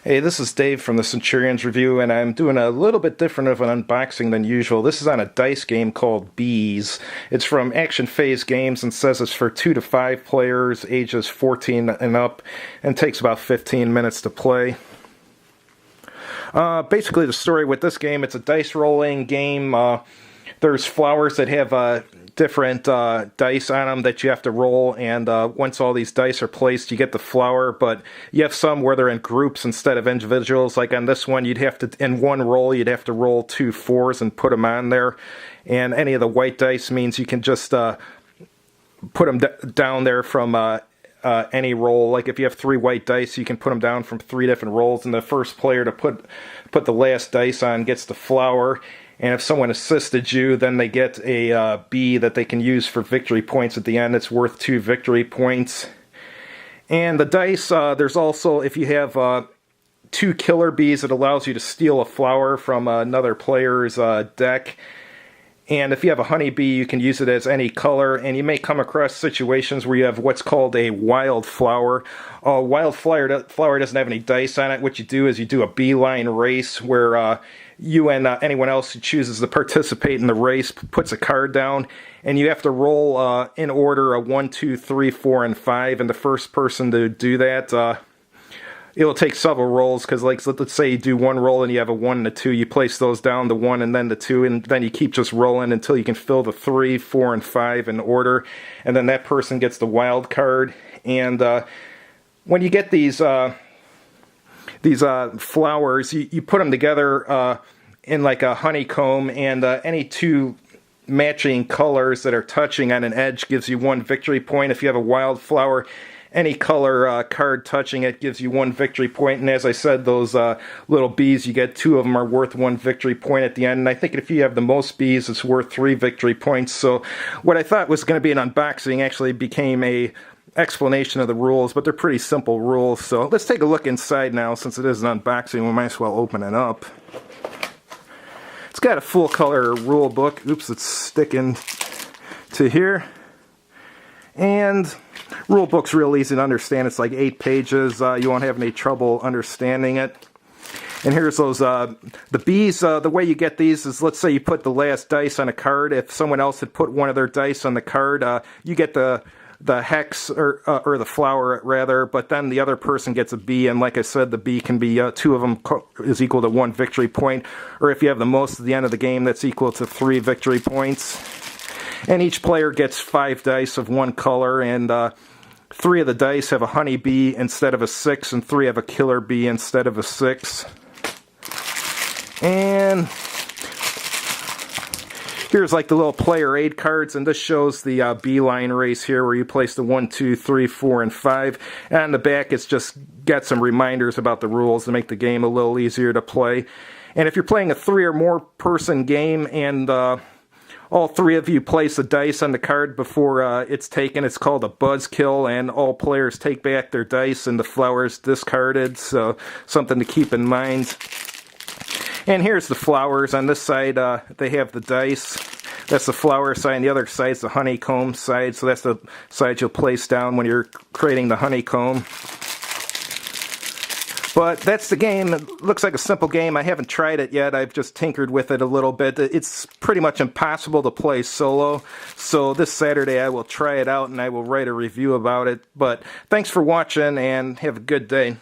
Hey, this is Dave from the Centurions Review, and I'm doing a little bit different of an unboxing than usual. This is on a dice game called Bees. It's from Action Phase Games and says it's for 2 to 5 players, ages 14 and up, and takes about 15 minutes to play. Basically, the story with this game, it's a dice rolling game. There's flowers that have different dice on them that you have to roll, and once all these dice are placed, you get the flower, but you have some where they're in groups instead of individuals. Like on this one, you'd have to, in one roll, you'd have to roll 2 4s and put them on there, and any of the white dice means you can just put them down there from any roll. Like if you have 3 white dice, you can put them down from 3 different rolls, and the first player to put the last dice on gets the flower. And if someone assisted you, then they get a bee that they can use for victory points at the end. It's worth 2 victory points. And the dice, there's also, if you have 2 killer bees, it allows you to steal a flower from another player's deck. And if you have a honeybee, you can use it as any color, and you may come across situations where you have what's called a wild flower. A wild flower doesn't have any dice on it. What you do is you do a beeline race where you and anyone else who chooses to participate in the race puts a card down, and you have to roll in order a 1, 2, 3, 4, and 5, and the first person to do that, it'll take several rolls, because like let's say you do 1 roll and you have a 1 and a 2, you place those down, the 1 and then the 2, and then you keep just rolling until you can fill the 3, 4, and 5 in order, and then that person gets the wild card. And when you get these flowers, you put them together in like a honeycomb, and any 2 matching colors that are touching on an edge gives you 1 victory point. If you have a wild flower, any color card touching it gives you 1 victory point. And as I said, those little bees, you get 2 of them are worth 1 victory point at the end. And I think if you have the most bees, it's worth 3 victory points. So what I thought was going to be an unboxing actually became a explanation of the rules, but they're pretty simple rules. So let's take a look inside now. Since it is an unboxing, we might as well open it up. It's got a full color rule book. Oops, it's sticking to here. And rule book's real easy to understand. It's like 8 pages. You won't have any trouble understanding it. And here's those, the bees. The way you get these is, let's say you put the last dice on a card. If someone else had put one of their dice on the card, you get the hex, or the flower rather, but then the other person gets a bee, and like I said, the bee can be 2 of them is equal to 1 victory point, or if you have the most at the end of the game, that's equal to 3 victory points. And each player gets 5 dice of 1 color, and 3 of the dice have a honey bee instead of a 6, and 3 have a killer bee instead of a 6. And here's like the little player aid cards, and this shows the beeline race here where you place the 1, 2, 3, 4, and 5. And on the back, it's just got some reminders about the rules to make the game a little easier to play. And if you're playing a 3 or more person game, and all 3 of you place a dice on the card before it's taken, it's called a buzzkill, and all players take back their dice and the flower's discarded, so something to keep in mind. And here's the flowers. On this side, they have the dice. That's the flower side, and the other side's the honeycomb side, so that's the side you'll place down when you're creating the honeycomb. But that's the game. It looks like a simple game. I haven't tried it yet. I've just tinkered with it a little bit. It's pretty much impossible to play solo, so this Saturday I will try it out and I will write a review about it. But thanks for watching, and have a good day.